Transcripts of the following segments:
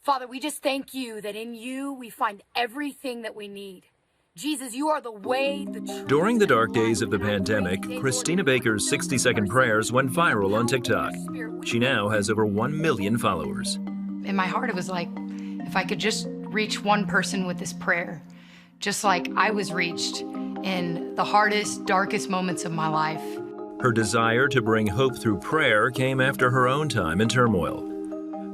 Father, we just thank you that in you we find everything that we need. Jesus, you are the way, the truth. During the dark and the life. days of the And I pray pandemic, today, Lord, Christina that you Baker's would fill 60-second prayers went viral on Holy TikTok. Spirit, we She now has over 1 million followers. In my heart, it was like, if I could just reach one person with this prayer, just like I was reached in the hardest, darkest moments of my life. Her desire to bring hope through prayer came after her own time in turmoil.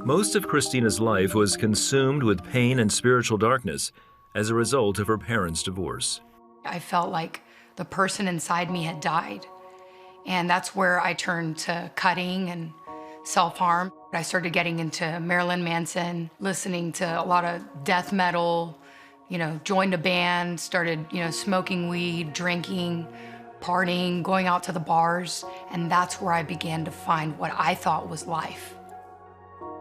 Most of Christina's life was consumed with pain and spiritual darkness as a result of her parents' divorce. I felt like the person inside me had died. And that's where I turned to cutting and self-harm. I started getting into Marilyn Manson, listening to a lot of death metal, joined a band, started, smoking weed, drinking, partying, going out to the bars. And that's where I began to find what I thought was life.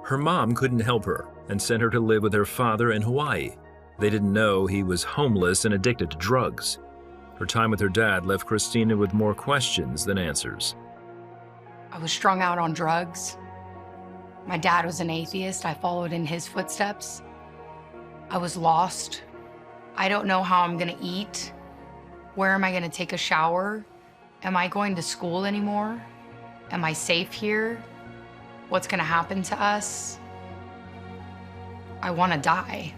Her mom couldn't help her and sent her to live with her father in Hawaii. They didn't know he was homeless and addicted to drugs. Her time with her dad left Christina with more questions than answers. I was strung out on drugs. My dad was an atheist. I followed in his footsteps. I was lost. I don't know how I'm gonna eat. Where am I gonna take a shower? Am I going to school anymore? Am I safe here? What's gonna happen to us? I wanna die.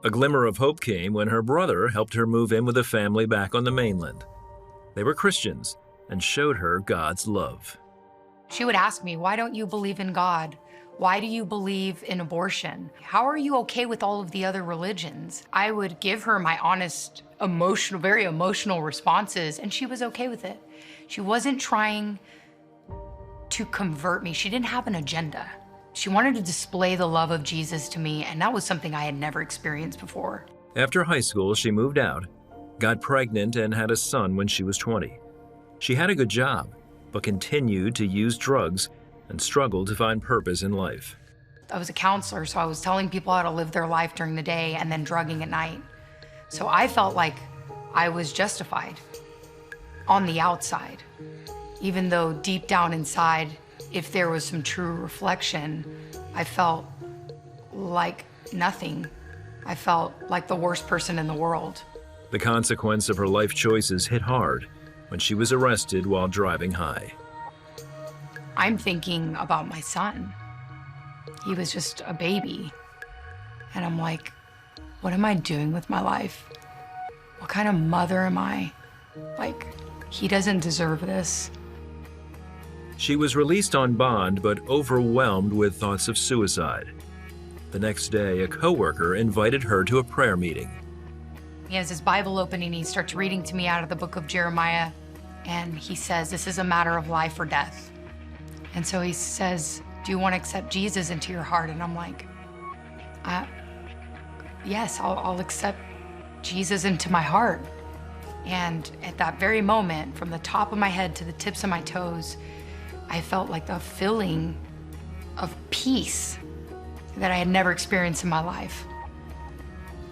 A glimmer of hope came when her brother helped her move in with a family back on the mainland. They were Christians and showed her God's love. She would ask me, why don't you believe in God? Why do you believe in abortion? How are you okay with all of the other religions? I would give her my honest, very emotional responses, and she was okay with it. She wasn't trying to convert me. She didn't have an agenda. She wanted to display the love of Jesus to me, and that was something I had never experienced before. After high school, she moved out, got pregnant, and had a son when she was 20. She had a good job, but continued to use drugs and struggled to find purpose in life. I was a counselor, so I was telling people how to live their life during the day and then drugging at night. So I felt like I was justified on the outside, even though deep down inside, if there was some true reflection, I felt like nothing. I felt like the worst person in the world. The consequence of her life choices hit hard when she was arrested while driving high. I'm thinking about my son. He was just a baby. And I'm like, what am I doing with my life? What kind of mother am I? Like, he doesn't deserve this. She was released on bond, but overwhelmed with thoughts of suicide. The next day, a coworker invited her to a prayer meeting. He has his Bible open and he starts reading to me out of the book of Jeremiah. And he says, this is a matter of life or death. And so he says, do you want to accept Jesus into your heart? And I'm like, yes, I'll accept Jesus into my heart. And at that very moment, from the top of my head to the tips of my toes, I felt like a feeling of peace that I had never experienced in my life.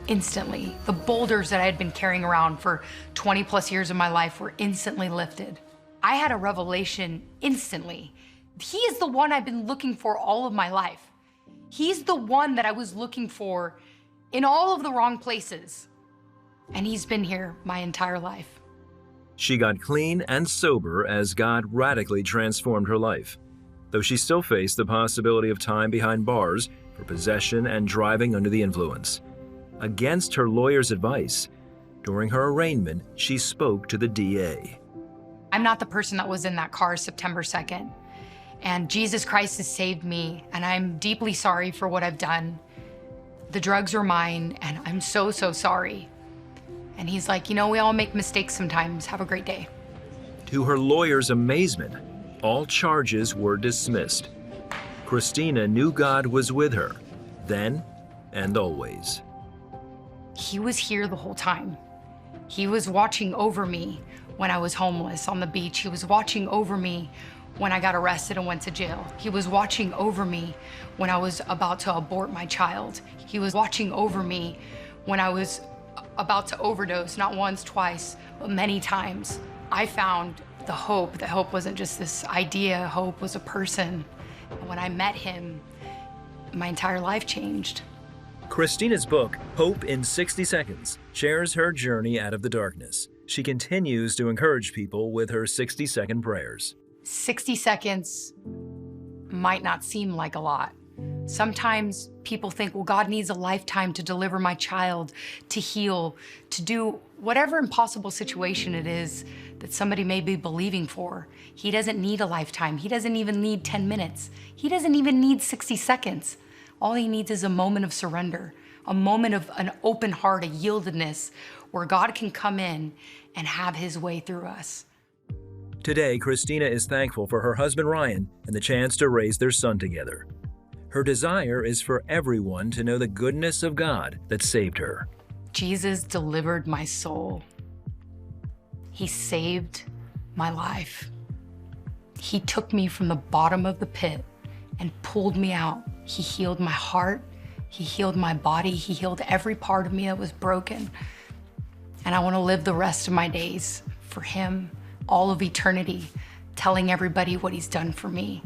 Instantly, the boulders that I had been carrying around for 20 plus years of my life were instantly lifted. I had a revelation instantly. He is the one I've been looking for all of my life. He's the one that I was looking for in all of the wrong places. And he's been here my entire life. She got clean and sober as God radically transformed her life, though she still faced the possibility of time behind bars for possession and driving under the influence. Against her lawyer's advice, during her arraignment, she spoke to the DA. I'm not the person that was in that car September 2nd. And Jesus Christ has saved me, and I'm deeply sorry for what I've done. The drugs are mine, and I'm so, so sorry. And he's like, we all make mistakes sometimes. Have a great day. To her lawyer's amazement, all charges were dismissed. Christina knew God was with her, then and always. He was here the whole time. He was watching over me when I was homeless on the beach. He was watching over me when I got arrested and went to jail. He was watching over me when I was about to abort my child. He was watching over me when I was about to overdose, not once, twice, but many times. I found the hope. The hope wasn't just this idea. Hope was a person. And when I met him, my entire life changed. Christina's book, Hope in 60 Seconds, shares her journey out of the darkness. She continues to encourage people with her 60-second prayers. 60 seconds might not seem like a lot. Sometimes people think, well, God needs a lifetime to deliver my child, to heal, to do whatever impossible situation it is that somebody may be believing for. He doesn't need a lifetime. He doesn't even need 10 minutes. He doesn't even need 60 seconds. All he needs is a moment of surrender, a moment of an open heart, a yieldedness, where God can come in and have his way through us. Today, Christina is thankful for her husband Ryan and the chance to raise their son together. Her desire is for everyone to know the goodness of God that saved her. Jesus delivered my soul. He saved my life. He took me from the bottom of the pit and pulled me out. He healed my heart. He healed my body. He healed every part of me that was broken. And I want to live the rest of my days for him, all of eternity, telling everybody what he's done for me.